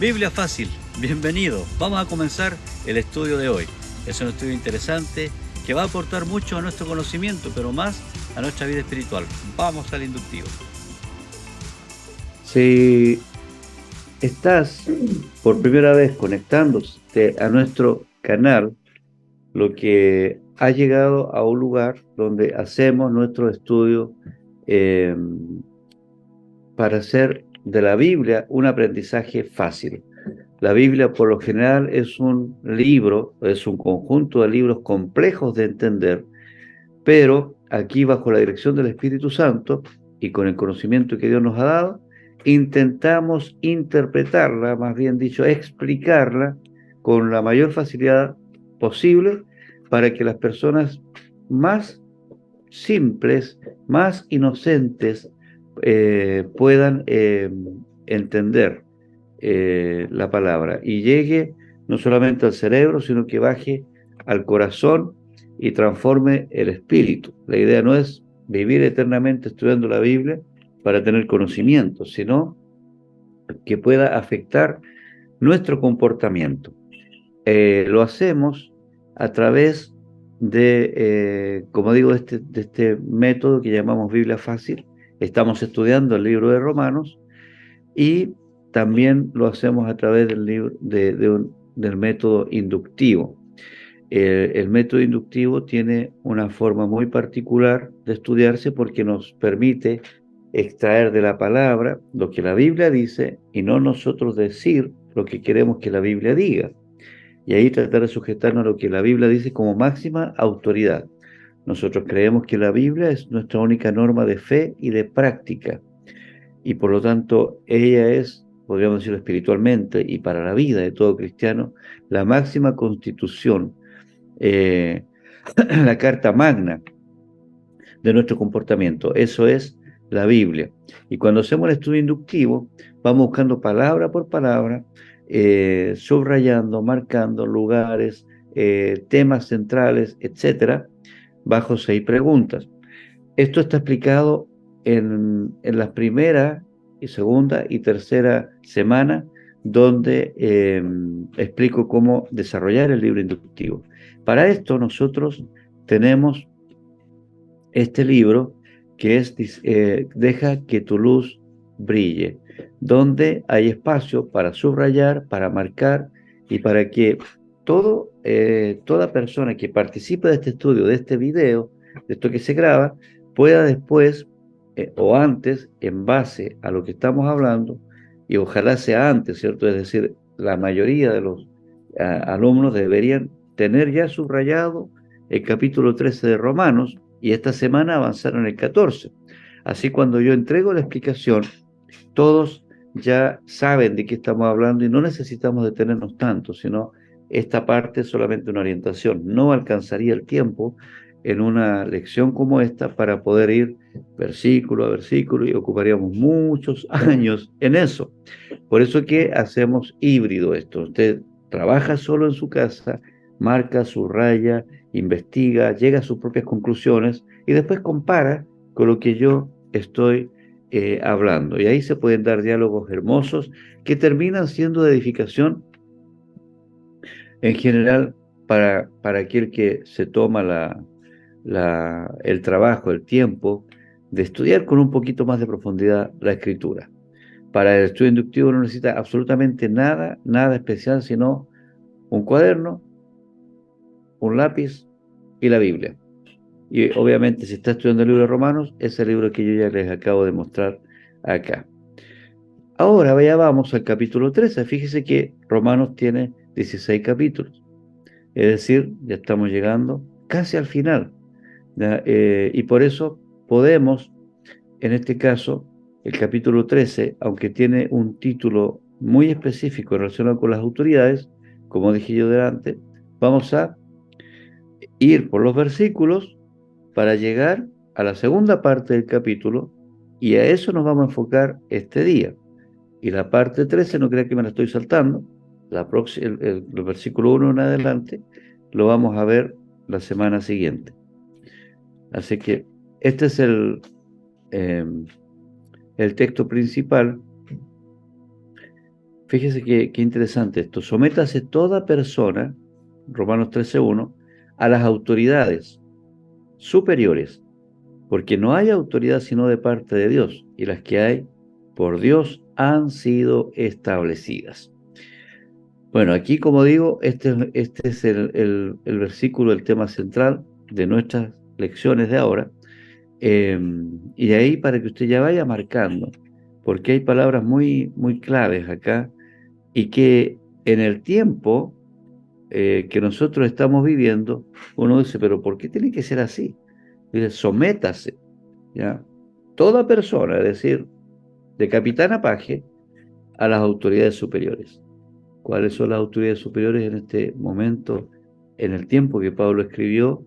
Biblia Fácil, bienvenido. Vamos a comenzar el estudio de hoy. Es un estudio interesante que va a aportar mucho a nuestro conocimiento, pero más a nuestra vida espiritual. Vamos al inductivo. Si estás por primera vez conectándote a nuestro canal, lo que ha llegado a un lugar donde hacemos nuestro estudio eh, para hacer de la Biblia un aprendizaje fácil. La Biblia por lo general es un libro, es un conjunto de libros complejos de entender, pero aquí bajo la dirección del Espíritu Santo y con el conocimiento que Dios nos ha dado, intentamos interpretarla, más bien dicho, explicarla con la mayor facilidad posible para que las personas más simples, más inocentes, puedan entender la palabra y llegue no solamente al cerebro, sino que baje al corazón y transforme el espíritu. La idea no es vivir eternamente estudiando la Biblia para tener conocimiento, sino que pueda afectar nuestro comportamiento. Lo hacemos a través como digo, de este método que llamamos Biblia Fácil. Estamos estudiando el libro de Romanos y también lo hacemos a través del, libro, del método inductivo. El método inductivo tiene una forma muy particular de estudiarse porque nos permite extraer de la palabra lo que la Biblia dice y no nosotros decir lo que queremos que la Biblia diga. Y ahí tratar de sujetarnos a lo que la Biblia dice como máxima autoridad. Nosotros creemos que la Biblia es nuestra única norma de fe y de práctica. Y por lo tanto, ella es, podríamos decirlo espiritualmente, y para la vida de todo cristiano, la máxima constitución, eh, la carta magna de nuestro comportamiento. Eso es la Biblia. Y cuando hacemos el estudio inductivo, vamos buscando palabra por palabra, subrayando, marcando lugares, temas centrales, etcétera, bajo 6 preguntas. Esto está explicado en la primera y segunda y tercera semana, donde explico cómo desarrollar el libro inductivo. Para esto nosotros tenemos este libro que es Deja que tu luz brille, donde hay espacio para subrayar, para marcar y para que toda persona que participe de este estudio, de este video, de esto que se graba, pueda después o antes, en base a lo que estamos hablando, y ojalá sea antes, ¿cierto? Es decir, la mayoría de los alumnos deberían tener ya subrayado el capítulo 13 de Romanos y esta semana avanzaron el 14. Así cuando yo entrego la explicación, todos ya saben de qué estamos hablando y no necesitamos detenernos tanto, sino esta parte es solamente una orientación. No alcanzaría el tiempo en una lección como esta para poder ir versículo a versículo y ocuparíamos muchos años en eso. Por eso que hacemos híbrido esto. Usted trabaja solo en su casa, marca, subraya, investiga, llega a sus propias conclusiones y después compara con lo que yo estoy hablando. Y ahí se pueden dar diálogos hermosos que terminan siendo de edificación en general para aquel que se toma el trabajo, el tiempo de estudiar con un poquito más de profundidad la escritura. Para el estudio inductivo no necesita absolutamente nada, nada especial, sino un cuaderno, un lápiz y la Biblia. Y obviamente si está estudiando el libro de Romanos, es el libro que yo ya les acabo de mostrar acá. Ahora ya vamos al capítulo 13. Fíjese que Romanos tiene 16 capítulos. Es decir, ya estamos llegando casi al final. Y por eso podemos, en este caso, el capítulo 13, aunque tiene un título muy específico relacionado con las autoridades, como dije yo delante, vamos a ir por los versículos para llegar a la segunda parte del capítulo y a eso nos vamos a enfocar este día. Y la parte 13, no crea que me la estoy saltando, el versículo 1 en adelante, lo vamos a ver la semana siguiente. Así que este es el texto principal. fíjese qué interesante esto. Sométase toda persona, Romanos 13:1, a las autoridades superiores, porque no hay autoridad sino de parte de Dios, y las que hay por Dios han sido establecidas. Bueno, aquí, como digo, este es el versículo, el tema central de nuestras lecciones de ahora. Y de ahí para que usted ya vaya marcando, porque hay palabras muy claves acá y que en el tiempo que nosotros estamos viviendo, uno dice, pero ¿por qué tiene que ser así? Dice, sométase, ¿ya? Toda persona, es decir, de capitán a paje, a las autoridades superiores. ¿Cuáles son las autoridades superiores en este momento? En el tiempo que Pablo escribió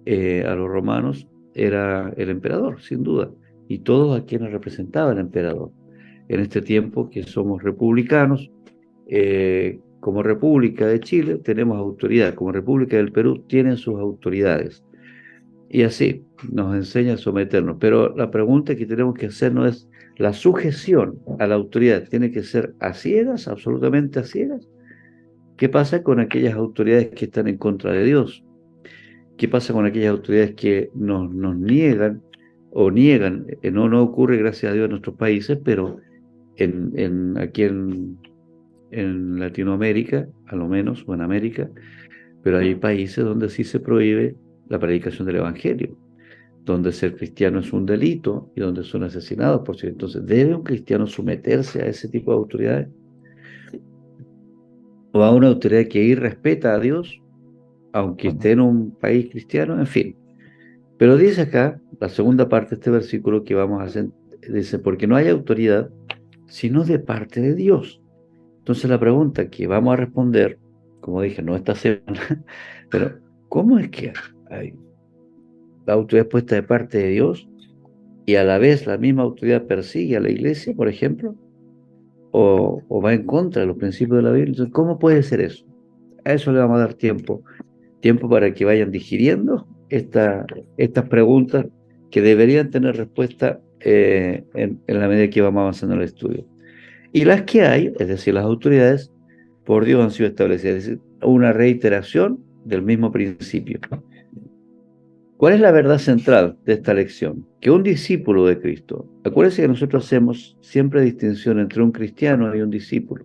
a los romanos, era el emperador, sin duda, y todos a quienes representaba el emperador. En este tiempo que somos republicanos, como República de Chile tenemos autoridad, como República del Perú tienen sus autoridades. Y así nos enseña a someternos. Pero la pregunta que tenemos que hacernos es, ¿la sujeción a la autoridad tiene que ser a ciegas, absolutamente a ciegas? ¿Qué pasa con aquellas autoridades que están en contra de Dios? ¿Qué pasa con aquellas autoridades que nos niegan o niegan? No ocurre, gracias a Dios, en nuestros países, pero aquí en Latinoamérica, a lo menos, o en América, pero hay países donde sí se prohíbe la predicación del Evangelio, donde ser cristiano es un delito y donde son asesinados por sí. Entonces, ¿debe un cristiano someterse a ese tipo de autoridades? ¿O a una autoridad que irrespeta a Dios, aunque esté en un país cristiano? En fin. Pero dice acá, la segunda parte de este versículo que vamos a hacer, dice, porque no hay autoridad sino de parte de Dios. Entonces la pregunta que vamos a responder, como dije, no esta semana, pero ¿cómo es que hay la autoridad puesta de parte de Dios y a la vez la misma autoridad persigue a la iglesia, por ejemplo, o va en contra de los principios de la Biblia? Entonces, ¿cómo puede ser eso? A eso le vamos a dar tiempo para que vayan digiriendo estas preguntas que deberían tener respuesta en la medida que vamos avanzando en el estudio. Y las que hay, es decir, las autoridades, por Dios han sido establecidas, es decir, una reiteración del mismo principio. ¿Cuál es la verdad central de esta lección? Que un discípulo de Cristo, acuérdense que nosotros hacemos siempre distinción entre un cristiano y un discípulo.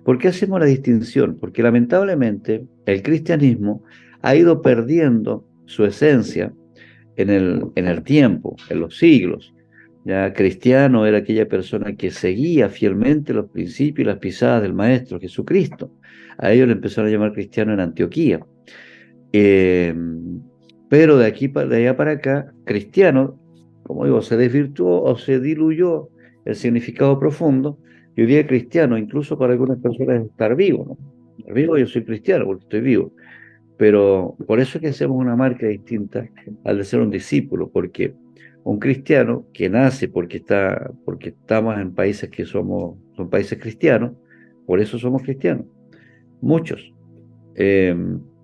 ¿Por qué hacemos la distinción? Porque lamentablemente el cristianismo ha ido perdiendo su esencia en el tiempo, en los siglos. Ya cristiano era aquella persona que seguía fielmente los principios y las pisadas del Maestro Jesucristo. A ellos le empezaron a llamar cristiano en Antioquía. Pero de allá para acá, cristiano, como digo, se desvirtuó o se diluyó el significado profundo. Y hoy día cristiano, incluso para algunas personas, es estar vivo, ¿no? Estar vivo, yo soy cristiano porque estoy vivo. Pero por eso es que hacemos una marca distinta al de ser un discípulo, porque un cristiano que nace porque estamos en países que son países cristianos, por eso somos cristianos, muchos. Eh,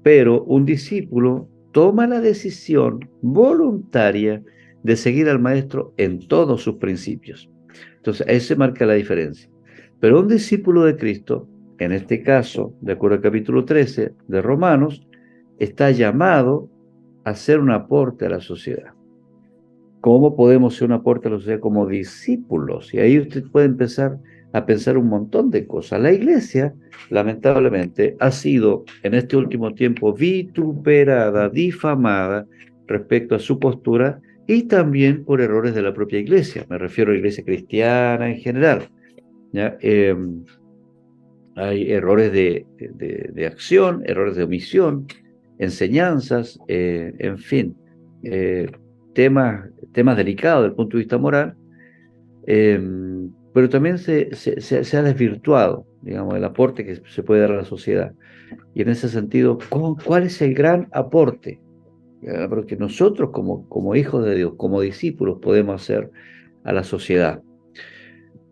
pero un discípulo toma la decisión voluntaria de seguir al maestro en todos sus principios. Entonces, ahí se marca la diferencia. Pero un discípulo de Cristo, en este caso, de acuerdo al capítulo 13 de Romanos, está llamado a hacer un aporte a la sociedad. ¿Cómo podemos ser un aporte a la sociedad como discípulos? Y ahí usted puede empezar a pensar un montón de cosas. La iglesia, lamentablemente, ha sido en este último tiempo vituperada, difamada respecto a su postura y también por errores de la propia iglesia. Me refiero a la iglesia cristiana en general, ¿ya? Hay errores de acción, errores de omisión, enseñanzas, en fin, temas delicados desde el punto de vista moral, pero también se ha desvirtuado, digamos, el aporte que se puede dar a la sociedad. Y en ese sentido, ¿cuál es el gran aporte? Porque nosotros como hijos de Dios, como discípulos, podemos hacer a la sociedad.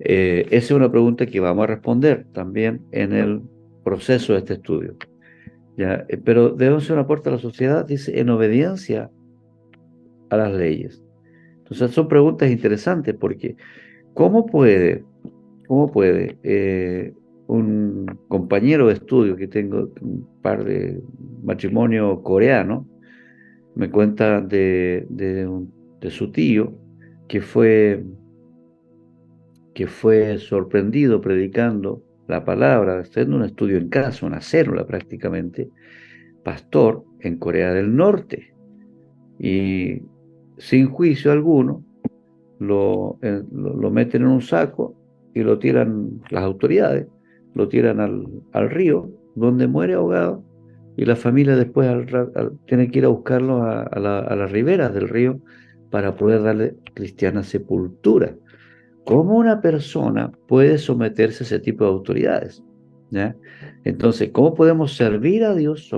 Esa es una pregunta que vamos a responder también en el proceso de este estudio. ¿Ya? Pero debemos hacer un aporte a la sociedad, dice, en obediencia a las leyes. Entonces son preguntas interesantes porque ¿cómo puede un compañero de estudio que tengo, un par de matrimonio coreano, me cuenta de su tío que fue sorprendido predicando la palabra, haciendo un estudio en casa, una célula prácticamente, pastor en Corea del Norte. Y sin juicio alguno, lo meten en un saco y lo tiran las autoridades, lo tiran al río, donde muere ahogado, y la familia después tiene que ir a buscarlo a las riberas del río para poder darle cristiana sepultura. ¿Cómo una persona puede someterse a ese tipo de autoridades? ¿Ya? Entonces, ¿cómo podemos servir a Dios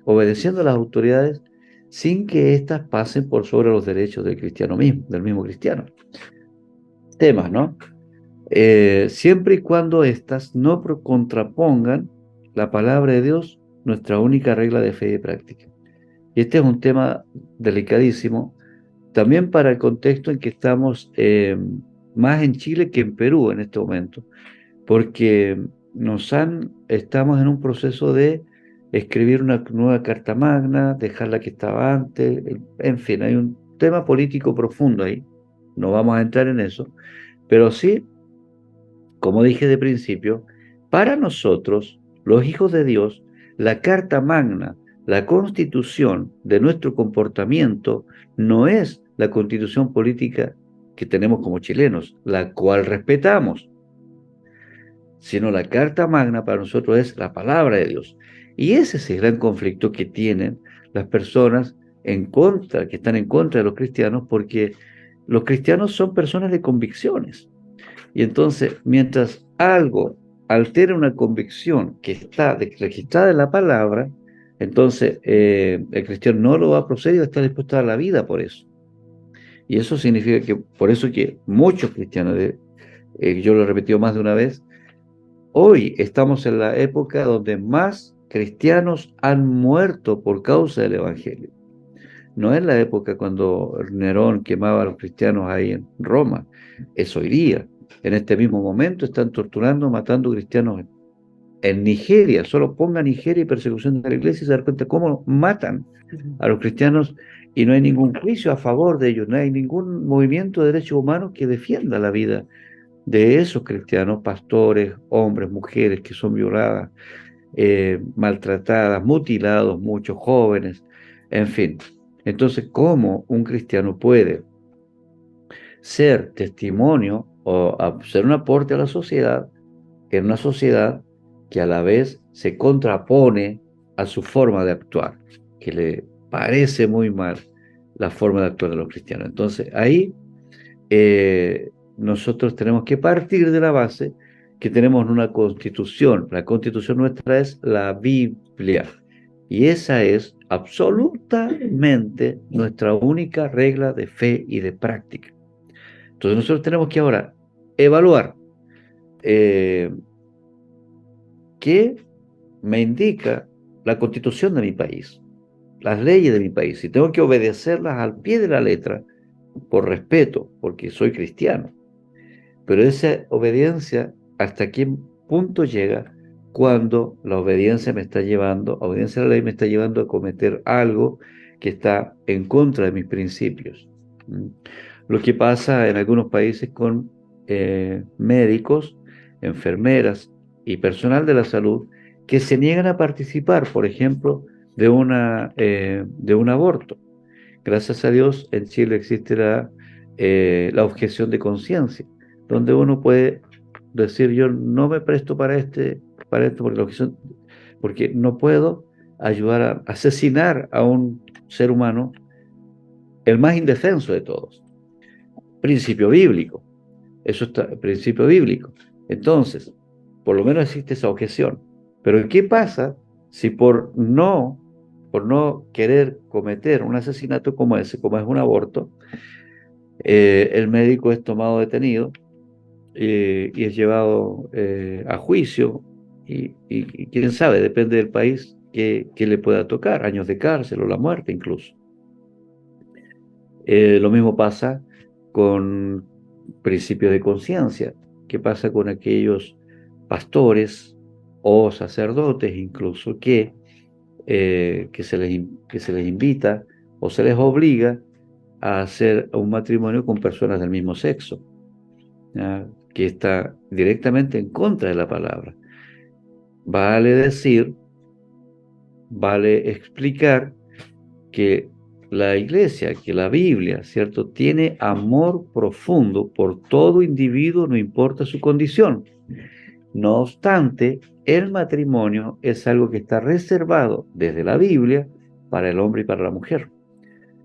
obedeciendo a las autoridades sin que éstas pasen por sobre los derechos del cristiano mismo, del mismo cristiano? Temas, ¿no? Siempre y cuando éstas no contrapongan la palabra de Dios, nuestra única regla de fe y de práctica. Y este es un tema delicadísimo, también para el contexto en que estamos más en Chile que en Perú en este momento, porque estamos en un proceso de escribir una nueva Carta Magna, dejar la que estaba antes, en fin, hay un tema político profundo ahí, no vamos a entrar en eso, pero sí, como dije de principio, para nosotros, los hijos de Dios, la Carta Magna, la constitución de nuestro comportamiento, no es la constitución política que tenemos como chilenos, la cual respetamos, sino la Carta Magna para nosotros es la palabra de Dios. Y ese es el gran conflicto que tienen las personas que están en contra de los cristianos, porque los cristianos son personas de convicciones. Y entonces, mientras algo altera una convicción que está registrada en la palabra, entonces el cristiano no lo va a proceder y va a estar dispuesto a dar la vida por eso. Y eso significa que, por eso que muchos cristianos, yo lo he repetido más de una vez, hoy estamos en la época donde más cristianos han muerto por causa del Evangelio. No es la época cuando Nerón quemaba a los cristianos ahí en Roma, es hoy día. En este mismo momento están torturando, matando cristianos en Nigeria. Solo ponga Nigeria y persecución de la iglesia y se dan cuenta cómo matan a los cristianos y no hay ningún juicio a favor de ellos, no hay ningún movimiento de derechos humanos que defienda la vida de esos cristianos, pastores, hombres, mujeres que son violadas, maltratadas, mutilados, muchos jóvenes, en fin. Entonces, ¿cómo un cristiano puede ser testimonio o ser un aporte a la sociedad en una sociedad que a la vez se contrapone a su forma de actuar, que le parece muy mal la forma de actuar de los cristianos? Entonces, ahí nosotros tenemos que partir de la base que tenemos una constitución. La constitución nuestra es la Biblia. Y esa es absolutamente nuestra única regla de fe y de práctica. Entonces nosotros tenemos que ahora evaluar qué me indica la constitución de mi país, las leyes de mi país, y tengo que obedecerlas al pie de la letra por respeto, porque soy cristiano. Pero esa obediencia, ¿hasta qué punto llega cuando la obediencia obediencia a la ley me está llevando a cometer algo que está en contra de mis principios? Lo que pasa en algunos países con médicos, enfermeras y personal de la salud que se niegan a participar, por ejemplo, de un aborto. Gracias a Dios, en Chile existe la objeción de conciencia, donde uno puede decir: yo no me presto para esto, porque no puedo ayudar a asesinar a un ser humano, el más indefenso de todos. Principio bíblico. Eso está, principio bíblico. Entonces, por lo menos existe esa objeción. Pero ¿qué pasa si por no querer cometer un asesinato como ese, como es un aborto, el médico es tomado detenido y es llevado a juicio y quién sabe, depende del país que le pueda tocar, años de cárcel o la muerte incluso. Lo mismo pasa con principios de conciencia. ¿Qué pasa con aquellos pastores o sacerdotes incluso que se les invita o se les obliga a hacer un matrimonio con personas del mismo sexo, ¿ya? Que está directamente en contra de la palabra. Vale decir, vale explicar que la iglesia, que la Biblia, ¿cierto?, tiene amor profundo por todo individuo, no importa su condición. No obstante, el matrimonio es algo que está reservado desde la Biblia para el hombre y para la mujer.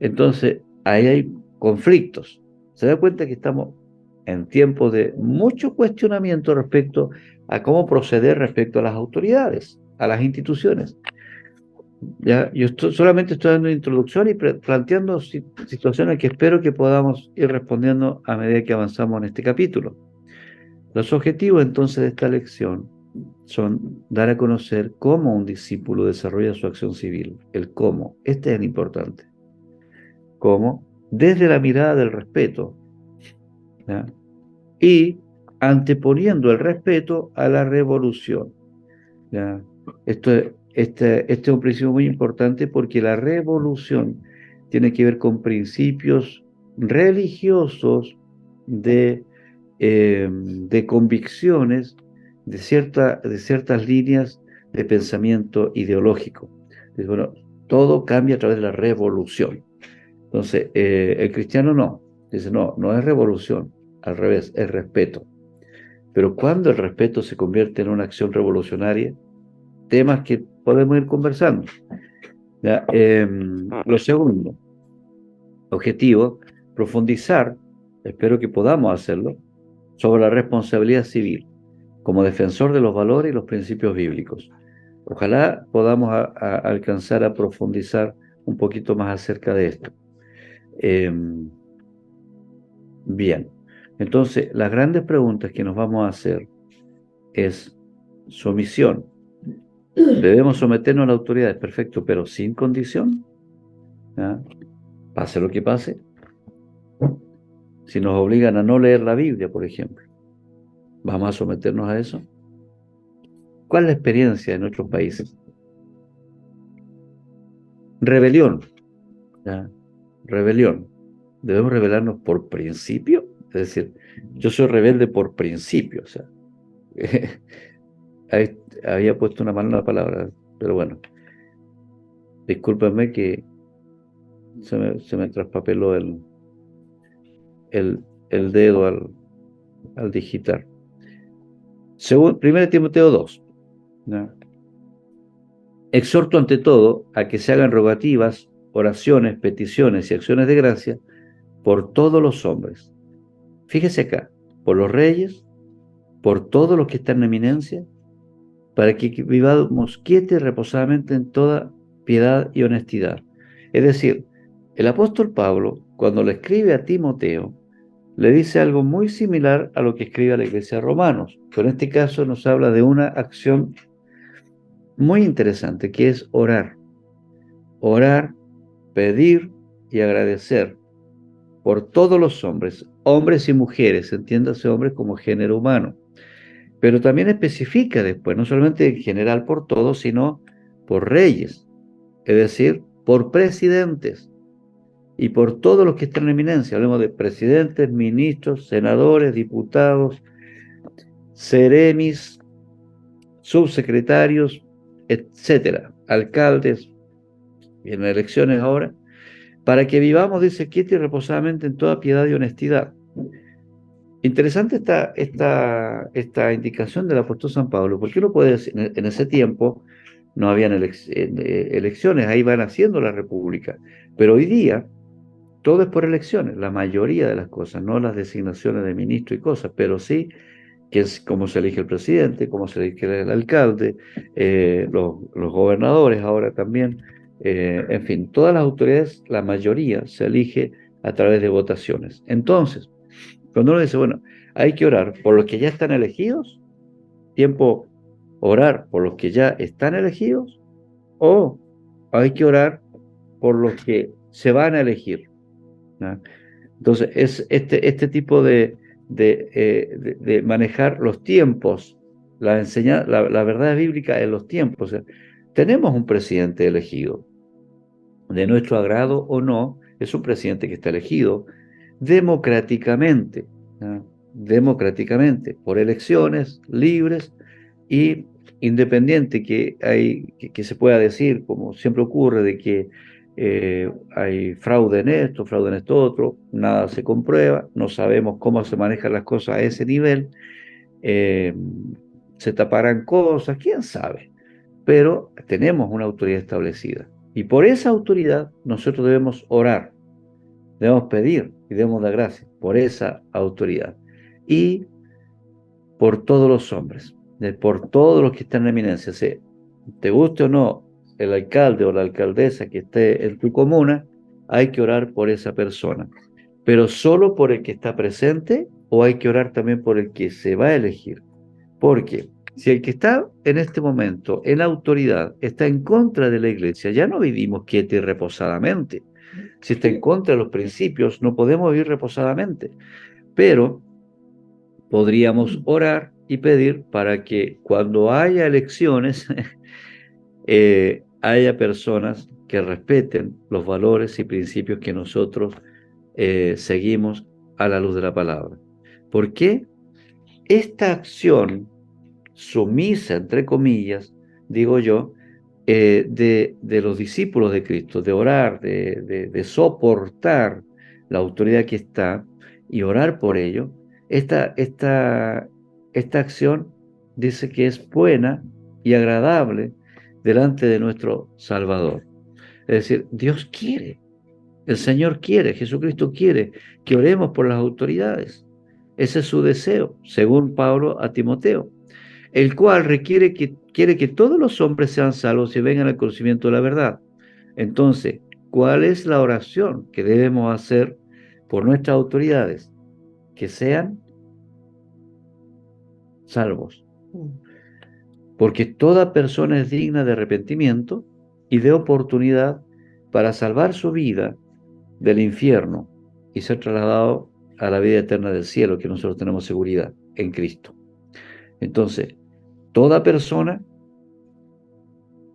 Entonces, ahí hay conflictos. Se da cuenta que estamos en tiempos de mucho cuestionamiento respecto a cómo proceder respecto a las autoridades, a las instituciones. Ya, yo solamente estoy dando introducción y planteando situaciones que espero que podamos ir respondiendo a medida que avanzamos en este capítulo. Los objetivos entonces de esta lección son dar a conocer cómo un discípulo desarrolla su acción civil, el cómo. Este es el importante. Cómo, desde la mirada del respeto, ¿ya? Y anteponiendo el respeto a la revolución, ¿ya? Este es un principio muy importante porque la revolución tiene que ver con principios religiosos de convicciones, de ciertas líneas de pensamiento ideológico. Entonces, bueno, todo cambia a través de la revolución. Entonces, el cristiano no, dice, no es revolución, al revés, es respeto. Pero cuando el respeto se convierte en una acción revolucionaria, temas que podemos ir conversando. ¿Ya? Lo segundo, objetivo, profundizar, espero que podamos hacerlo, sobre la responsabilidad civil, como defensor de los valores y los principios bíblicos. Ojalá podamos alcanzar a profundizar un poquito más acerca de esto. Bien, entonces las grandes preguntas que nos vamos a hacer es sumisión. Debemos someternos a la autoridad, perfecto, pero sin condición, ¿ya? Pase lo que pase. Si nos obligan a no leer la Biblia, por ejemplo, ¿vamos a someternos a eso? ¿Cuál es la experiencia en nuestros países? Rebelión, ¿ya? Rebelión. ¿Debemos rebelarnos por principio? Es decir, yo soy rebelde por principio, o sea, había puesto una mala palabra, pero bueno, discúlpenme que se me traspapeló el dedo al digitar. Según 1 Timoteo 2, ¿no? Exhorto ante todo a que se hagan rogativas, oraciones, peticiones y acciones de gracia por todos los hombres. Fíjese acá, por los reyes, por todos los que están en eminencia, para que vivamos quietos y reposadamente en toda piedad y honestidad. Es decir, el apóstol Pablo, cuando le escribe a Timoteo, le dice algo muy similar a lo que escribe a la iglesia de Romanos, pero en este caso nos habla de una acción muy interesante, que es orar. Orar, pedir y agradecer por todos los hombres, hombres y mujeres, entiéndase hombres como género humano, pero también especifica después, no solamente en general por todos, sino por reyes, es decir, por presidentes y por todos los que están en eminencia. Hablemos de presidentes, ministros, senadores, diputados, seremis, subsecretarios, etcétera, alcaldes, vienen elecciones ahora, para que vivamos, dice, quietos y reposadamente en toda piedad y honestidad. Interesante esta indicación del apóstol San Pablo, porque uno puede decir, en ese tiempo no habían elecciones, ahí van haciendo la república, pero hoy día todo es por elecciones, la mayoría de las cosas, no las designaciones de ministro y cosas, pero sí que es cómo se elige el presidente, cómo se elige el alcalde, los gobernadores ahora también, en fin, todas las autoridades, la mayoría se elige a través de votaciones. Entonces, cuando uno dice, bueno, hay que orar por los que ya están elegidos, tiempo orar por los que ya están elegidos, o hay que orar por los que se van a elegir, ¿no? Entonces, es este tipo de manejar los tiempos, la verdad bíblica en los tiempos. O sea, tenemos un presidente elegido, de nuestro agrado o no, es un presidente que está elegido democráticamente, ¿ya? Democráticamente, por elecciones libres y independiente que se pueda decir, como siempre ocurre, de que hay fraude en esto otro, nada se comprueba, no sabemos cómo se manejan las cosas a ese nivel, eh, se taparán cosas, quién sabe, pero tenemos una autoridad establecida. Y por esa autoridad nosotros debemos orar, debemos pedir y debemos dar gracias por esa autoridad. Y por todos los hombres, por todos los que están en eminencia. Si te guste o no el alcalde o la alcaldesa que esté en tu comuna, hay que orar por esa persona. Pero solo por el que está presente o hay que orar también por el que se va a elegir. Porque si el que está en este momento en la autoridad está en contra de la iglesia, ya no vivimos quieta y reposadamente. Si está en contra de los principios, no podemos vivir reposadamente. Pero podríamos orar y pedir para que cuando haya elecciones haya personas que respeten los valores y principios que nosotros seguimos a la luz de la palabra. ¿Por qué? Esta acción sumisa, entre comillas, digo yo, de los discípulos de Cristo, de orar, de soportar la autoridad que está y orar por ello, esta acción dice que es buena y agradable delante de nuestro Salvador. Es decir, Dios quiere, el Señor quiere, Jesucristo quiere que oremos por las autoridades. Ese es su deseo, según Pablo a Timoteo, el cual quiere que todos los hombres sean salvos y vengan al conocimiento de la verdad. Entonces, ¿cuál es la oración que debemos hacer por nuestras autoridades? Que sean salvos. Porque toda persona es digna de arrepentimiento y de oportunidad para salvar su vida del infierno y ser trasladado a la vida eterna del cielo, que nosotros tenemos seguridad en Cristo. Entonces, toda persona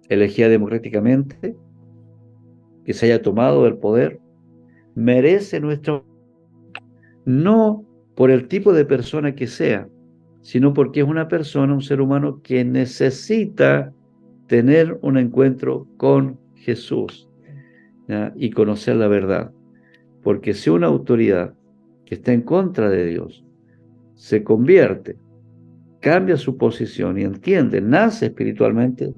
elegida democráticamente, que se haya tomado el poder, merece nuestra, no por el tipo de persona que sea, sino porque es una persona, un ser humano que necesita tener un encuentro con Jesús, ¿ya? Y conocer la verdad. Porque si una autoridad que está en contra de Dios se convierte, cambia su posición y entiende, nace espiritualmente,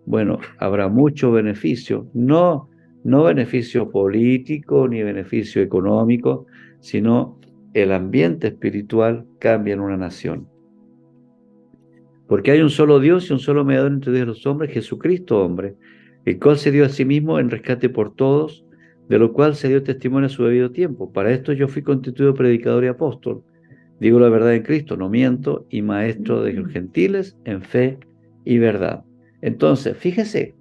bueno, habrá mucho beneficio, no beneficio político ni beneficio económico, sino el ambiente espiritual cambia en una nación. Porque hay un solo Dios y un solo mediador entre Dios y los hombres, Jesucristo hombre, el cual se dio a sí mismo en rescate por todos, de lo cual se dio testimonio a su debido tiempo. Para esto yo fui constituido predicador y apóstol, digo la verdad en Cristo, no miento, y maestro de los gentiles en fe y verdad. Entonces, fíjese,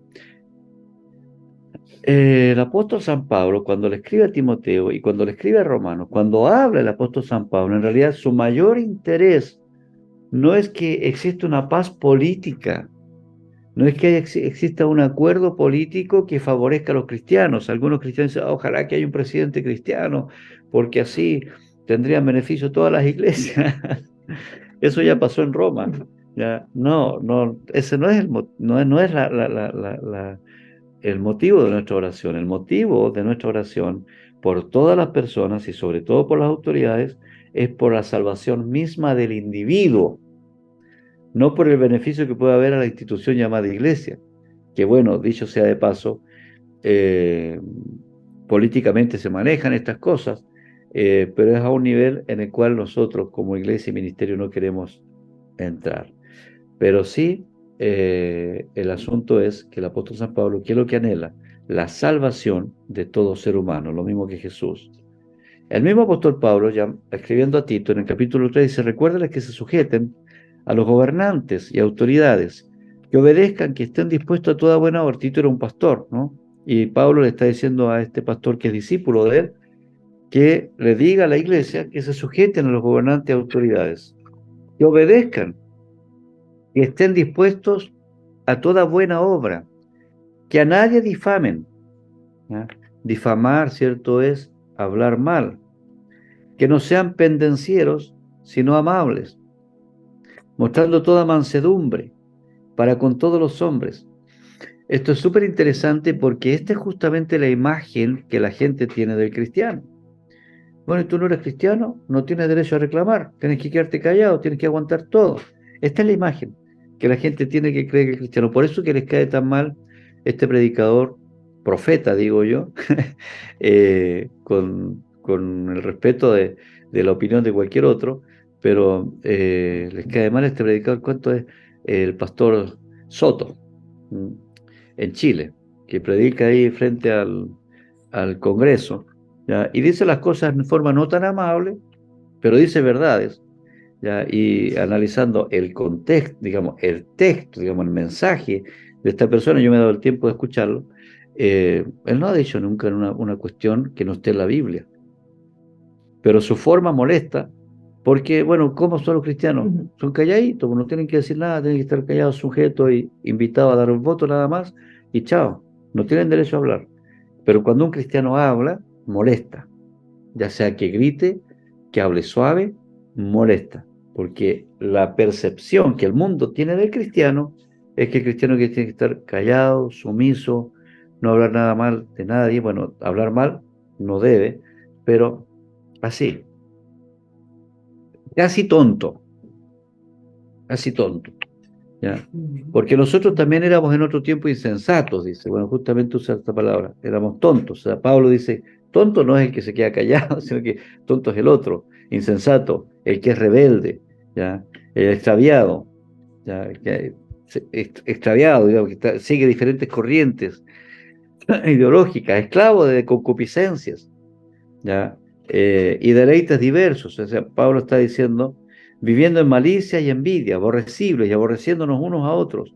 el apóstol San Pablo, cuando le escribe a Timoteo y cuando le escribe a Romanos, cuando habla el apóstol San Pablo, en realidad su mayor interés no es que exista una paz política, no es que exista un acuerdo político que favorezca a los cristianos. Algunos cristianos dicen, ojalá que haya un presidente cristiano, porque así tendrían beneficio todas las iglesias. Eso ya pasó en Roma. Ya, ese no es el motivo de nuestra oración. El motivo de nuestra oración por todas las personas y sobre todo por las autoridades es por la salvación misma del individuo, no por el beneficio que pueda haber a la institución llamada iglesia, que bueno, dicho sea de paso, políticamente se manejan estas cosas, pero es a un nivel en el cual nosotros como iglesia y ministerio no queremos entrar. Pero sí, el asunto es que el apóstol San Pablo, ¿qué es lo que anhela? La salvación de todo ser humano, lo mismo que Jesús. El mismo apóstol Pablo, ya escribiendo a Tito en el capítulo 3, dice, recuérdenles que se sujeten a los gobernantes y autoridades, que obedezcan, que estén dispuestos a toda buena obra. Tito era un pastor, ¿no? Y Pablo le está diciendo a este pastor que es discípulo de él, que le diga a la iglesia que se sujeten a los gobernantes y autoridades, que obedezcan. que estén dispuestos a toda buena obra, que a nadie difamen. ¿Ya? Difamar, cierto, es hablar mal. Que no sean pendencieros, sino amables, mostrando toda mansedumbre para con todos los hombres. Esto es súper interesante porque esta es justamente la imagen que la gente tiene del cristiano. Bueno, y tú no eres cristiano, no tienes derecho a reclamar, tienes que quedarte callado, tienes que aguantar todo. Esta es la imagen que la gente tiene que creer que es cristiano. Por eso que les cae tan mal este predicador, profeta, digo yo, con el respeto de la opinión de cualquier otro, pero les cae mal este predicador. ¿Cuánto es el pastor Soto, en Chile, que predica ahí frente al Congreso? ¿Ya? Y dice las cosas de forma no tan amable, pero dice verdades, ¿ya? Y analizando el contexto, digamos, el texto, digamos, el mensaje de esta persona, yo me he dado el tiempo de escucharlo, él no ha dicho nunca una cuestión que no esté en la Biblia, pero su forma molesta, porque, bueno, ¿cómo son los cristianos? Son calladitos, no tienen que decir nada, tienen que estar callados, sujetos y invitados a dar un voto nada más, y chao, no tienen derecho a hablar. Pero cuando un cristiano habla, molesta, ya sea que grite, que hable suave, molesta, porque la percepción que el mundo tiene del cristiano es que el cristiano que tiene que estar callado, sumiso, no hablar nada mal de nadie. Bueno, hablar mal no debe, pero así, casi tonto, casi tonto, ¿ya? Porque nosotros también éramos en otro tiempo insensatos, dice. Bueno, justamente usa esta palabra, éramos tontos. O sea, Pablo dice, tonto no es el que se queda callado, sino que tonto es el otro, insensato, el que es rebelde, ¿ya? El extraviado, ¿ya? Extraviado, digamos, sigue diferentes corrientes ideológicas, esclavo de concupiscencias, ¿ya? Y deleites diversos. O sea, Pablo está diciendo, viviendo en malicia y envidia, aborrecibles y aborreciéndonos unos a otros,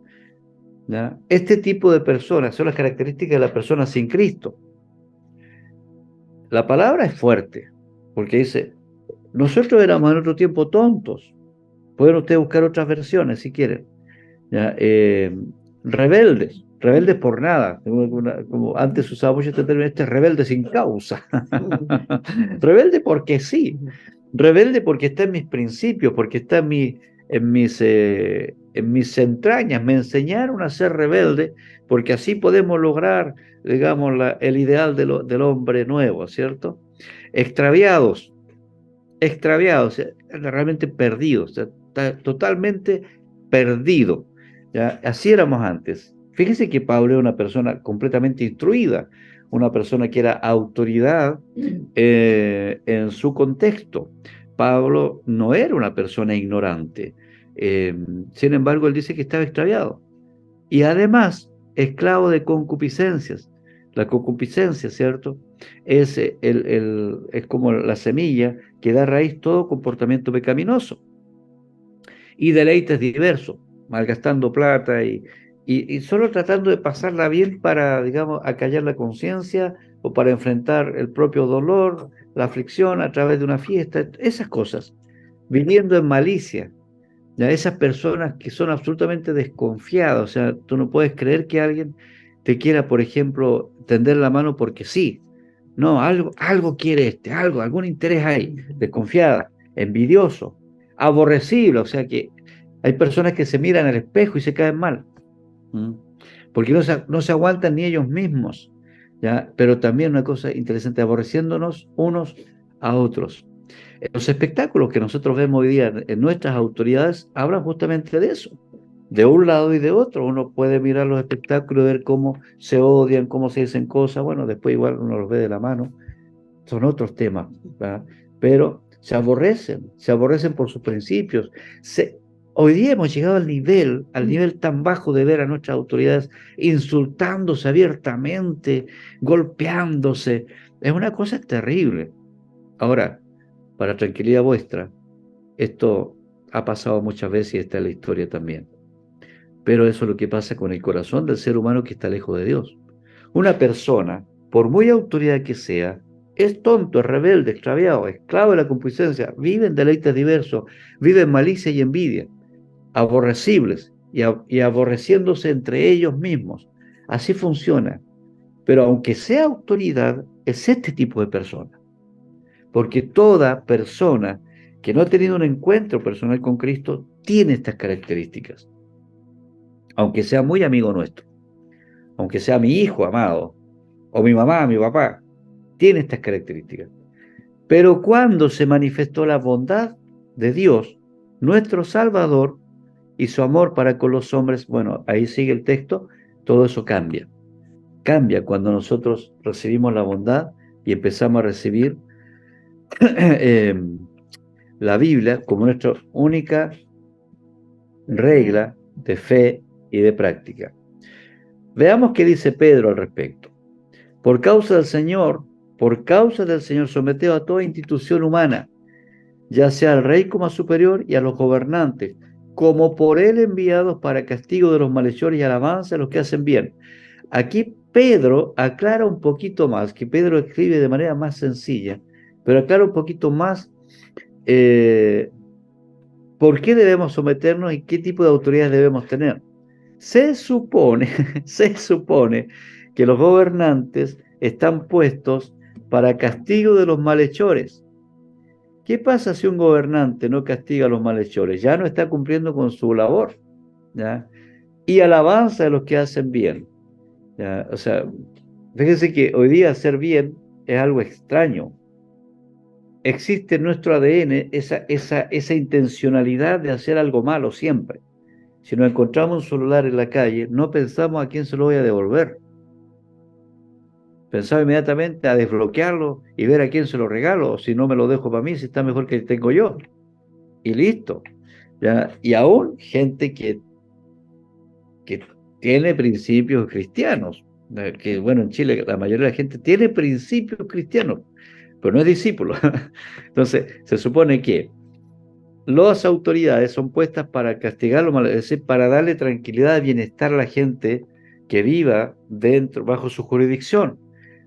¿ya? Este tipo de personas son las características de la persona sin Cristo. La palabra es fuerte, porque dice, nosotros éramos en otro tiempo tontos. Pueden ustedes buscar otras versiones si quieren, ¿ya? Rebeldes, rebeldes por nada. Como antes usaba mucho este término, este es rebelde sin causa. Rebelde porque sí, rebelde porque está en mis principios, porque está en mis entrañas. Me enseñaron a ser rebelde porque así podemos lograr, digamos, el ideal del hombre nuevo, ¿cierto? Extraviados, extraviados, o sea, realmente perdidos, o sea, totalmente perdido. ¿Ya? Así éramos antes. Fíjese que Pablo era una persona completamente instruida, una persona que era autoridad en su contexto. Pablo no era una persona ignorante. Sin embargo, él dice que estaba extraviado. Y además, esclavo de concupiscencias. La concupiscencia, ¿cierto? Es como la semilla que da raíz todo comportamiento pecaminoso. Y deleites diversos, malgastando plata y solo tratando de pasarla bien para, digamos, acallar la conciencia o para enfrentar el propio dolor, la aflicción a través de una fiesta, esas cosas. Viviendo en malicia, ya esas personas que son absolutamente desconfiadas. O sea, tú no puedes creer que alguien te quiera, por ejemplo, tender la mano porque sí. No, algo quiere algún interés hay, desconfiada, envidioso, aborrecible. O sea que hay personas que se miran al espejo y se caen mal, ¿m? Porque no se aguantan ni ellos mismos, ¿ya? Pero también una cosa interesante, aborreciéndonos unos a otros. Los espectáculos que nosotros vemos hoy día en nuestras autoridades hablan justamente de eso, de un lado y de otro. Uno puede mirar los espectáculos y ver cómo se odian, cómo se dicen cosas. Bueno, después igual uno los ve de la mano, son otros temas, ¿verdad? Pero se aborrecen por sus principios. Hoy día hemos llegado al nivel tan bajo de ver a nuestras autoridades insultándose abiertamente, golpeándose. Es una cosa terrible. Ahora, para tranquilidad vuestra, esto ha pasado muchas veces y está en la historia también. Pero eso es lo que pasa con el corazón del ser humano que está lejos de Dios. Una persona, por muy autoridad que sea, es tonto, es rebelde, extraviado, esclavo de la concupiscencia, vive en deleites diversos, vive en malicia y envidia. aborrecibles y aborreciéndose entre ellos mismos. Así funciona. Pero aunque sea autoridad, es este tipo de persona. Porque toda persona que no ha tenido un encuentro personal con Cristo tiene estas características. Aunque sea muy amigo nuestro, aunque sea mi hijo amado, o mi mamá, mi papá, tiene estas características. Pero cuando se manifestó la bondad de Dios, nuestro Salvador, y su amor para con los hombres, bueno, ahí sigue el texto, todo eso cambia. Cambia cuando nosotros recibimos la bondad y empezamos a recibir la Biblia como nuestra única regla de fe y de práctica. Veamos qué dice Pedro al respecto. Por causa del Señor, someteos a toda institución humana, ya sea al rey como a superior y a los gobernantes, como por él enviados para castigo de los malhechores y alabanza de los que hacen bien. Aquí Pedro aclara un poquito más, que Pedro escribe de manera más sencilla, pero aclara un poquito más por qué debemos someternos y qué tipo de autoridades debemos tener. Se supone, se supone que los gobernantes están puestos para castigo de los malhechores. ¿Qué pasa si un gobernante no castiga a los malhechores? Ya no está cumpliendo con su labor, ¿ya? Y alabanza de los que hacen bien, ¿ya? O sea, fíjense que hoy día hacer bien es algo extraño. Existe en nuestro ADN esa intencionalidad de hacer algo malo siempre. Si nos encontramos un celular en la calle, no pensamos a quién se lo voy a devolver. Pensaba inmediatamente a desbloquearlo y ver a quién se lo regalo, o si no me lo dejo para mí, si está mejor que el que tengo yo. Y listo. ¿Ya? Y aún gente que tiene principios cristianos, que bueno, en Chile la mayoría de la gente tiene principios cristianos, pero no es discípulo. Entonces, se supone que las autoridades son puestas para castigar lo malo, es decir, para darle tranquilidad y bienestar a la gente que viva bajo su jurisdicción,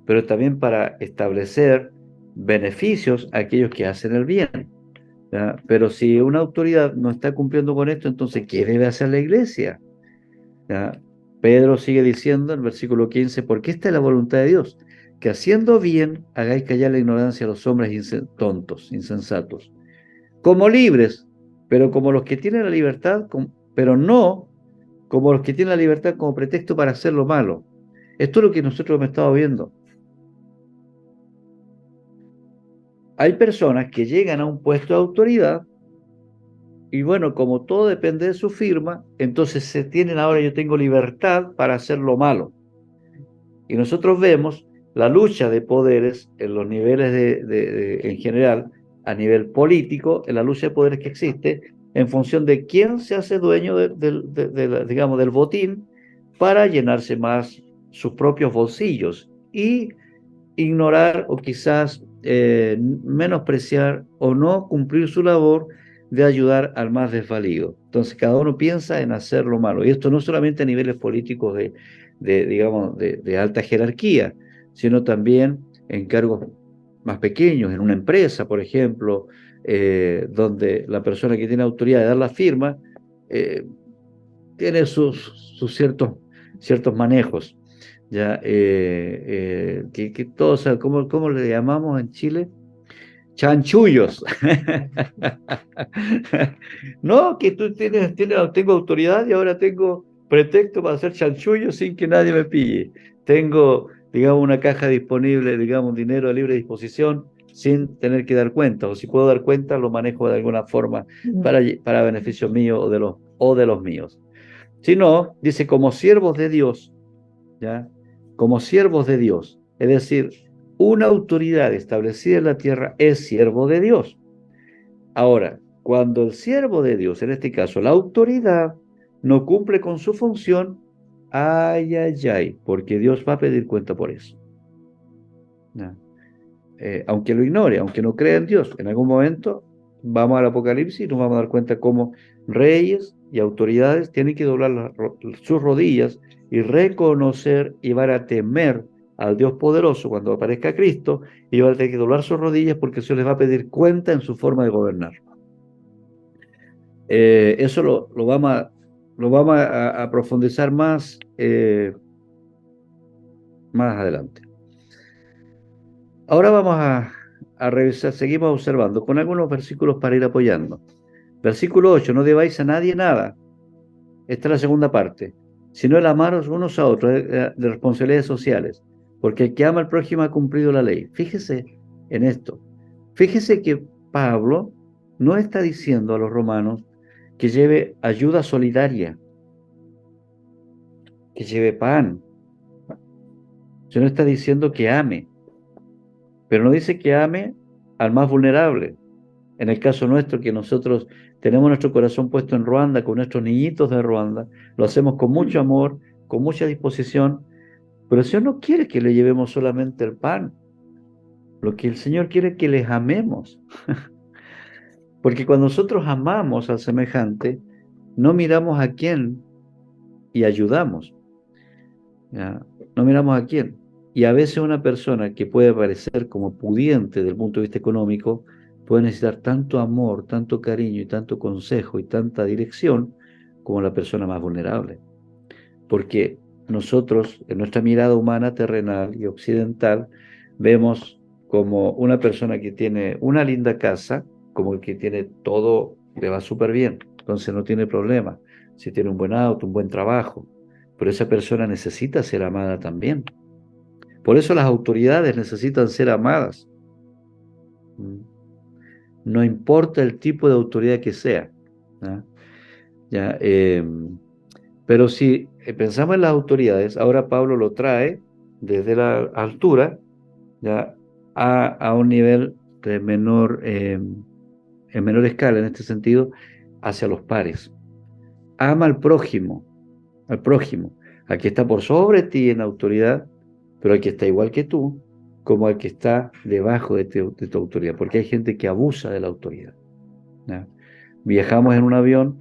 pero también para establecer beneficios a aquellos que hacen el bien, ¿ya? Pero si una autoridad no está cumpliendo con esto, entonces, ¿qué debe hacer la iglesia? ¿Ya? Pedro sigue diciendo en el versículo 15, porque esta es la voluntad de Dios, que haciendo bien hagáis callar la ignorancia a los hombres tontos, insensatos, como libres, pero como los que tienen la libertad, pero no como los que tienen la libertad como pretexto para hacer lo malo. Esto es lo que nosotros hemos estado viendo. Hay personas que llegan a un puesto de autoridad y bueno, como todo depende de su firma, entonces se tienen ahora, yo tengo libertad para hacer lo malo. Y nosotros vemos la lucha de poderes en los niveles en general, a nivel político, en la lucha de poderes que existe, en función de quién se hace dueño digamos, del botín para llenarse más sus propios bolsillos y ignorar o quizás menospreciar o no cumplir su labor de ayudar al más desvalido. Entonces cada uno piensa en hacer lo malo. Y esto no solamente a niveles políticos digamos, de alta jerarquía, sino también en cargos más pequeños, en una empresa, por ejemplo, donde la persona que tiene autoridad de dar la firma tiene sus ciertos manejos. Ya, que todos, ¿cómo le llamamos en Chile? Chanchullos. No, que tú tengo autoridad y ahora tengo pretexto para hacer chanchullos sin que nadie me pille. Tengo, digamos, una caja disponible, digamos, dinero a libre disposición sin tener que dar cuenta. O si puedo dar cuenta, lo manejo de alguna forma para beneficio mío o de los míos. Si no, dice, como siervos de Dios, ¿ya? Como siervos de Dios. Es decir, una autoridad establecida en la tierra es siervo de Dios. Ahora, cuando el siervo de Dios, en este caso la autoridad, no cumple con su función, ay, ay, ay, porque Dios va a pedir cuenta por eso. ¿Ya? Aunque lo ignore, aunque no crea en Dios, en algún momento vamos al Apocalipsis y nos vamos a dar cuenta cómo reyes y autoridades tienen que doblar sus rodillas y reconocer y van a temer al Dios poderoso cuando aparezca Cristo, y van a tener que doblar sus rodillas porque se les va a pedir cuenta en su forma de gobernar. Eso lo vamos a profundizar más adelante. Ahora vamos a revisar, seguimos observando con algunos versículos para ir apoyando. Versículo 8, no debáis a nadie nada. Esta es la segunda parte. Sino el amaros unos a otros de responsabilidades sociales. Porque el que ama al prójimo ha cumplido la ley. Fíjese en esto. Fíjese que Pablo no está diciendo a los romanos que lleve ayuda solidaria, que lleve pan. Sino está diciendo que ame. Pero no dice que ame al más vulnerable. En el caso nuestro, que nosotros tenemos nuestro corazón puesto en Ruanda, con nuestros niñitos de Ruanda, lo hacemos con mucho amor, con mucha disposición, pero el Señor no quiere que le llevemos solamente el pan. Lo que el Señor quiere es que les amemos. Porque cuando nosotros amamos al semejante, no miramos a quién y ayudamos. ¿Ya? No miramos a quién. Y a veces una persona que puede parecer como pudiente desde el punto de vista económico, puede necesitar tanto amor, tanto cariño y tanto consejo y tanta dirección como la persona más vulnerable. Porque nosotros, en nuestra mirada humana, terrenal y occidental, vemos como una persona que tiene una linda casa, como el que tiene todo, le va súper bien, entonces no tiene problema. Si tiene un buen auto, un buen trabajo, pero esa persona necesita ser amada también. Por eso las autoridades necesitan ser amadas. No importa el tipo de autoridad que sea. ¿Ya? ¿Ya? Pero si pensamos en las autoridades, ahora Pablo lo trae desde la altura, ¿ya? A un nivel de en menor escala, en este sentido, hacia los pares. Ama al prójimo, al que está por sobre ti en autoridad, pero al que está igual que tú, como al que está debajo de tu autoridad, porque hay gente que abusa de la autoridad. ¿Ya? Viajamos en un avión,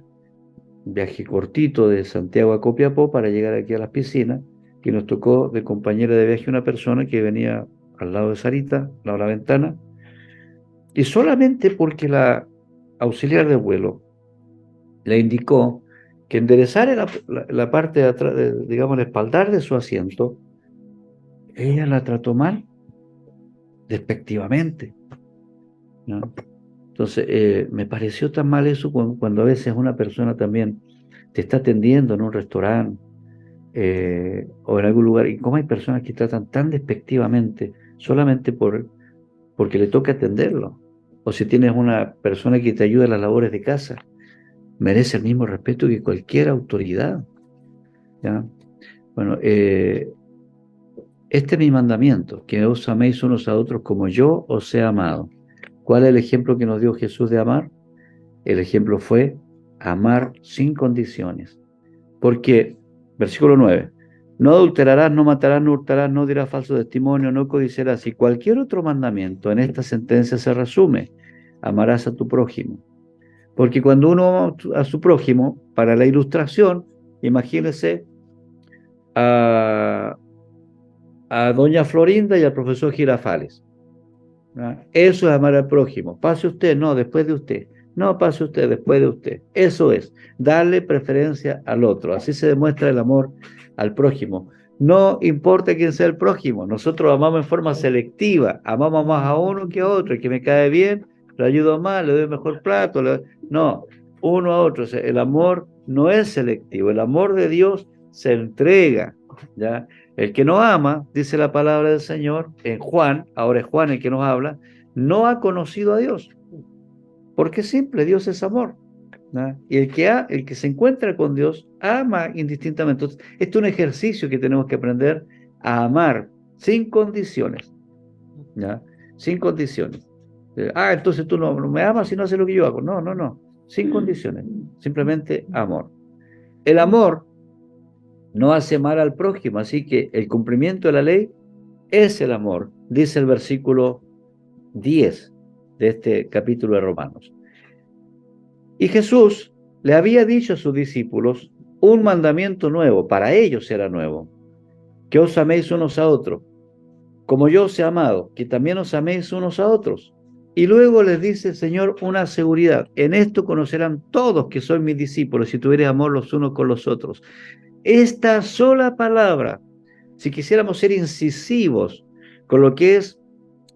viaje cortito de Santiago a Copiapó para llegar aquí a las piscinas, que nos tocó de compañera de viaje una persona que venía al lado de Sarita, al lado de la ventana, y solamente porque la auxiliar de vuelo le indicó que enderezara la parte de atrás, digamos, el espaldar de su asiento, ella la trató mal, despectivamente, ¿no? Entonces, me pareció tan mal eso cuando a veces una persona también te está atendiendo en un restaurante o en algún lugar, y cómo hay personas que tratan tan despectivamente solamente porque le toca atenderlo. O si tienes una persona que te ayuda en las labores de casa, merece el mismo respeto que cualquier autoridad. ¿Ya? Bueno, este es mi mandamiento, que os améis unos a otros como yo os he amado. ¿Cuál es el ejemplo que nos dio Jesús de amar? El ejemplo fue amar sin condiciones. Porque, versículo 9, no adulterarás, no matarás, no hurtarás, no dirás falso testimonio, no codiciarás. Y cualquier otro mandamiento en esta sentencia se resume: amarás a tu prójimo. Porque cuando uno ama a su prójimo, para la ilustración, imagínese a, a doña Florinda y al profesor Girafales. ¿No? Eso es amar al prójimo. Pase usted, no, después de usted. No, pase usted, después de usted. Eso es darle preferencia al otro. Así se demuestra el amor al prójimo. No importa quién sea el prójimo. Nosotros amamos en forma selectiva. Amamos más a uno que a otro. El que me cae bien, le ayudo más, le doy mejor plato. No, uno a otro. O sea, el amor no es selectivo. El amor de Dios se entrega, ¿ya? El que no ama, dice la palabra del Señor en Juan, ahora es Juan el que nos habla, no ha conocido a Dios. Porque es simple, Dios es amor, ¿no? Y el que se encuentra con Dios ama indistintamente. Entonces, este es un ejercicio que tenemos que aprender a amar sin condiciones, ¿no? Sin condiciones. Entonces tú no me amas si no haces lo que yo hago. No, no, no. Sin condiciones. Simplemente amor. El amor no hace mal al prójimo, así que el cumplimiento de la ley es el amor, dice el versículo 10 de este capítulo de Romanos. Y Jesús le había dicho a sus discípulos un mandamiento nuevo, para ellos era nuevo: que os améis unos a otros, como yo os he amado, que también os améis unos a otros. Y luego les dice el Señor una seguridad. En esto conocerán todos que sois mis discípulos, si tuviereis amor los unos con los otros. Esta sola palabra, si quisiéramos ser incisivos con lo que es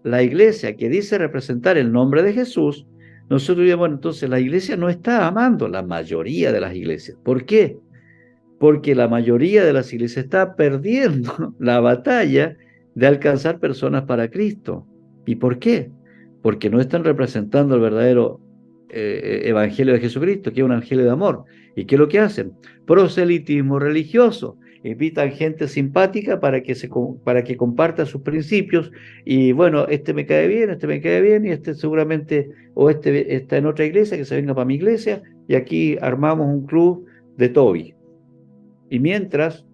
la iglesia, que dice representar el nombre de Jesús, nosotros diríamos, bueno, entonces la iglesia no está amando, la mayoría de las iglesias. ¿Por qué? Porque la mayoría de las iglesias está perdiendo la batalla de alcanzar personas para Cristo. ¿Y por qué? Porque no están representando el verdadero evangelio de Jesucristo, que es un evangelio de amor. ¿Y qué es lo que hacen? Proselitismo religioso. Invitan gente simpática para que comparta sus principios y bueno, este me cae bien y este seguramente, o este está en otra iglesia, que se venga para mi iglesia y aquí armamos un club de Toby. Y mientras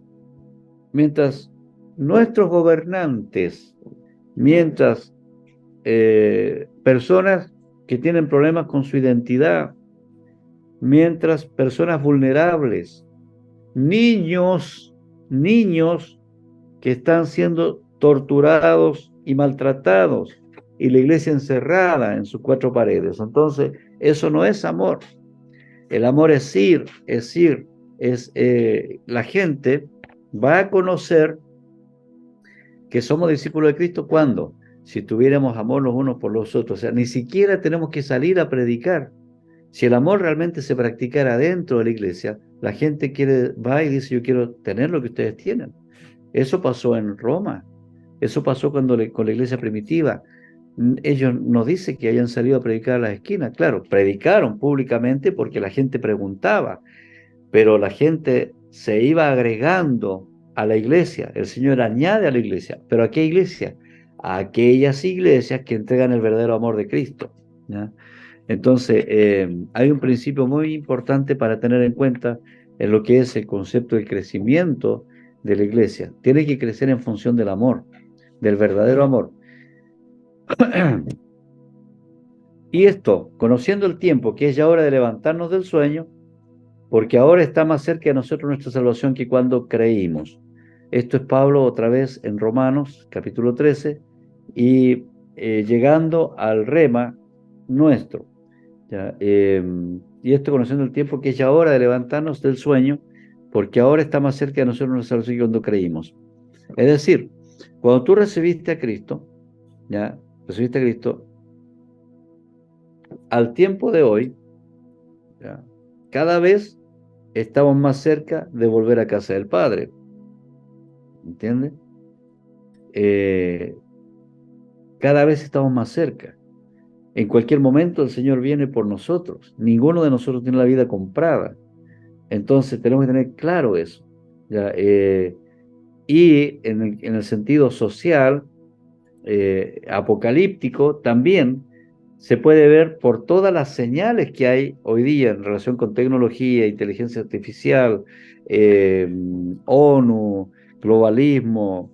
nuestros gobernantes, mientras personas que tienen problemas con su identidad, mientras personas vulnerables, niños que están siendo torturados y maltratados, y la iglesia encerrada en sus cuatro paredes. Entonces, eso no es amor. El amor es la gente va a conocer que somos discípulos de Cristo cuando, si tuviéramos amor los unos por los otros, o sea, ni siquiera tenemos que salir a predicar. Si el amor realmente se practicara dentro de la iglesia, la gente va y dice, yo quiero tener lo que ustedes tienen. Eso pasó en Roma, eso pasó con la iglesia primitiva. Ellos no dicen que hayan salido a predicar a las esquinas, claro, predicaron públicamente porque la gente preguntaba, pero la gente se iba agregando a la iglesia. El Señor añade a la iglesia. ¿Pero a qué iglesia? A aquellas iglesias que entregan el verdadero amor de Cristo, ¿ya? Entonces, hay un principio muy importante para tener en cuenta en lo que es el concepto del crecimiento de la iglesia. Tiene que crecer en función del amor, del verdadero amor. Y esto, conociendo el tiempo, que es ya hora de levantarnos del sueño, porque ahora está más cerca de nosotros nuestra salvación que cuando creímos. Esto es Pablo otra vez en Romanos, capítulo 13, y llegando al rema nuestro. ¿Ya? Y esto conociendo el tiempo que es ya hora de levantarnos del sueño, porque ahora está más cerca de nosotros nuestra salvación que cuando creímos. Es decir, cuando tú recibiste a Cristo, ¿ya? Recibiste a Cristo, al tiempo de hoy, ¿ya? Cada vez estamos más cerca de volver a casa del Padre. ¿Entiendes? Cada vez estamos más cerca. En cualquier momento el Señor viene por nosotros. Ninguno de nosotros tiene la vida comprada. Entonces tenemos que tener claro eso, ¿ya? Y en el sentido social, apocalíptico, también se puede ver por todas las señales que hay hoy día en relación con tecnología, inteligencia artificial, ONU, globalismo,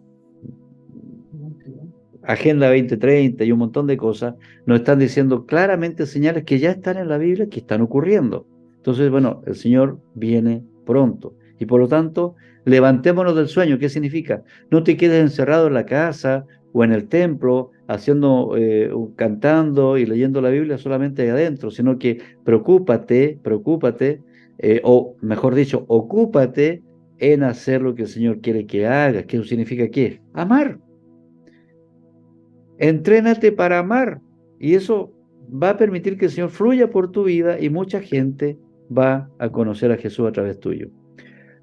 Agenda 2030 y un montón de cosas, nos están diciendo claramente señales que ya están en la Biblia, que están ocurriendo. Entonces, bueno, el Señor viene pronto. Y por lo tanto, levantémonos del sueño. ¿Qué significa? No te quedes encerrado en la casa o en el templo, haciendo, cantando y leyendo la Biblia solamente ahí adentro, sino que preocúpate, o mejor dicho, ocúpate en hacer lo que el Señor quiere que hagas. ¿Qué significa qué? Amar. Entrénate para amar y eso va a permitir que el Señor fluya por tu vida y mucha gente va a conocer a Jesús a través tuyo.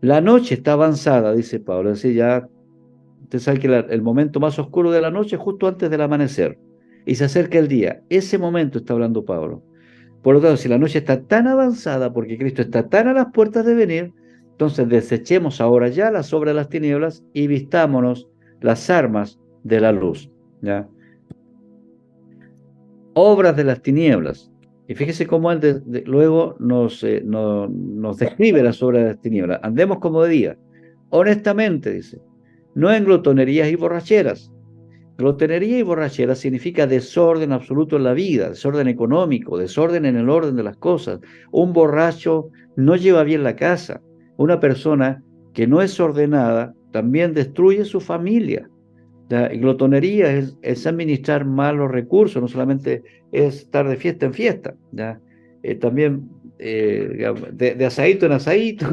La noche está avanzada, dice Pablo, así ya usted sabe que el momento más oscuro de la noche es justo antes del amanecer y se acerca el día. Ese momento está hablando Pablo. Por lo tanto, si la noche está tan avanzada porque Cristo está tan a las puertas de venir, entonces desechemos ahora ya las obras de las tinieblas y vistámonos las armas de la luz, ¿ya? Obras de las tinieblas. Y fíjese cómo él luego nos describe las obras de las tinieblas. Andemos como de día. Honestamente, dice, no en glotonerías y borracheras. Glotonería y borrachera significa desorden absoluto en la vida, desorden económico, desorden en el orden de las cosas. Un borracho no lleva bien la casa. Una persona que no es ordenada también destruye su familia. ¿ya? Y glotonería es administrar mal los recursos, no solamente es estar de fiesta en fiesta, ¿ya? También digamos, de asadito en asadito.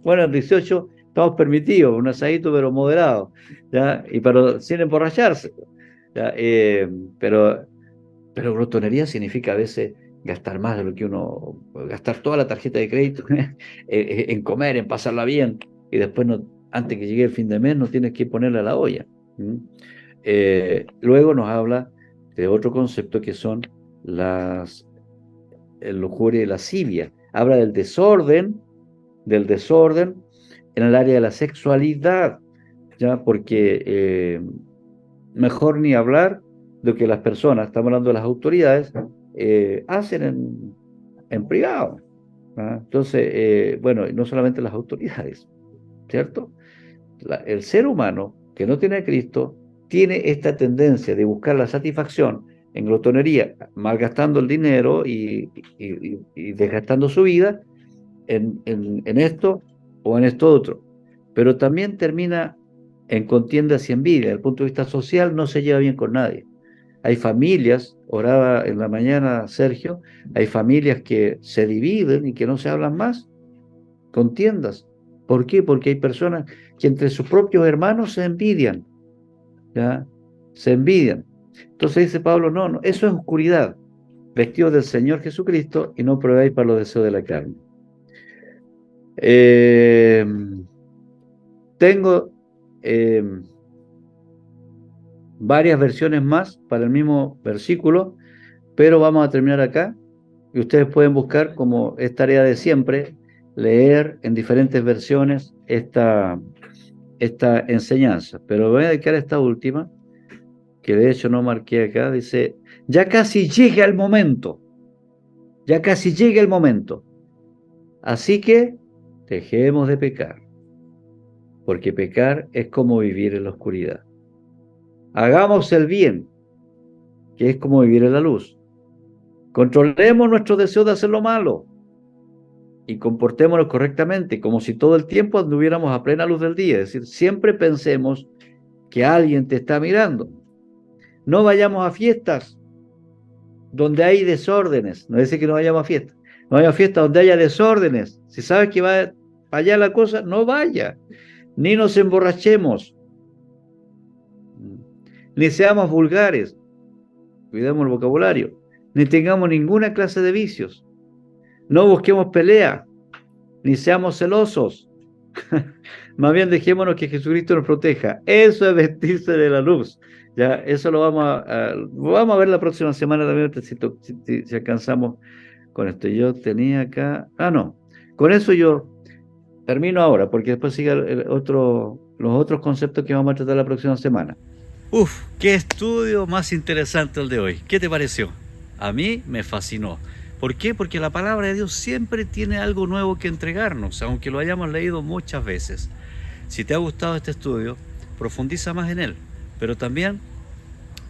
Bueno, en 18 estamos permitidos, un asadito pero moderado, ¿ya? Y pero sin emborracharse, ¿ya? Pero glotonería significa a veces gastar más de lo que uno, gastar toda la tarjeta de crédito en comer, en pasarla bien, y después no, antes que llegue el fin de mes no tienes que ponerle a la olla. ¿Mm? Luego nos habla de otro concepto que son las lujuria y lascivia. Habla del desorden en el área de la sexualidad, ¿ya? Porque mejor ni hablar de lo que las personas, estamos hablando de las autoridades, hacen en privado. ¿Ah? Entonces, bueno, y no solamente las autoridades, ¿cierto? El ser humano que no tiene a Cristo tiene esta tendencia de buscar la satisfacción en glotonería, malgastando el dinero y desgastando su vida en esto o en esto otro. Pero también termina en contiendas y envidia. Desde el punto de vista social no se lleva bien con nadie. Hay familias, oraba en la mañana Sergio, hay familias que se dividen y que no se hablan más, contiendas. ¿Por qué? Porque hay personas que entre sus propios hermanos se envidian, ¿ya? Se envidian. Entonces dice Pablo, no, no, eso es oscuridad, vestidos del Señor Jesucristo y no probéis para los deseos de la carne. Eh, tengo varias versiones más para el mismo versículo, pero vamos a terminar acá y ustedes pueden buscar, como es tarea de siempre, leer en diferentes versiones esta enseñanza. Pero voy a dedicar esta última, que de hecho no marqué acá, dice, ya casi llega el momento, ya casi llega el momento. Así que dejemos de pecar, porque pecar es como vivir en la oscuridad. Hagamos el bien, que es como vivir en la luz. Controlemos nuestros deseos de hacer lo malo y comportémonos correctamente, como si todo el tiempo anduviéramos a plena luz del día. Es decir, siempre pensemos que alguien te está mirando. No vayamos a fiestas donde hay desórdenes. No dice que no vayamos a fiestas. No vayamos a fiestas donde haya desórdenes. Si sabes que va para allá la cosa, no vaya. Ni nos emborrachemos. Ni seamos vulgares. Cuidemos el vocabulario. Ni tengamos ninguna clase de vicios. No busquemos pelea. Ni seamos celosos. Más bien dejémonos que Jesucristo nos proteja. Eso es vestirse de la luz. Ya, eso lo vamos a ver la próxima semana también, si alcanzamos con esto. Yo tenía acá, no, con eso yo termino ahora, porque después sigue los otros conceptos que vamos a tratar la próxima semana. Uf, qué estudio más interesante el de hoy. ¿Qué te pareció? A mí me fascinó. ¿Por qué? Porque la palabra de Dios siempre tiene algo nuevo que entregarnos, aunque lo hayamos leído muchas veces. Si te ha gustado este estudio, profundiza más en él, pero también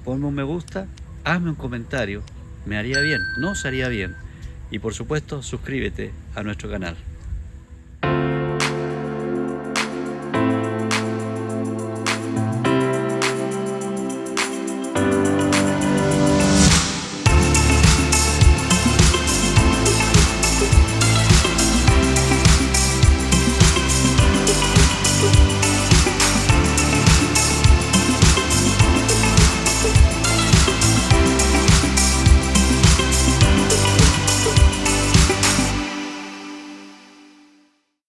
ponme un me gusta, hazme un comentario, me haría bien, nos haría bien. Y por supuesto, suscríbete a nuestro canal.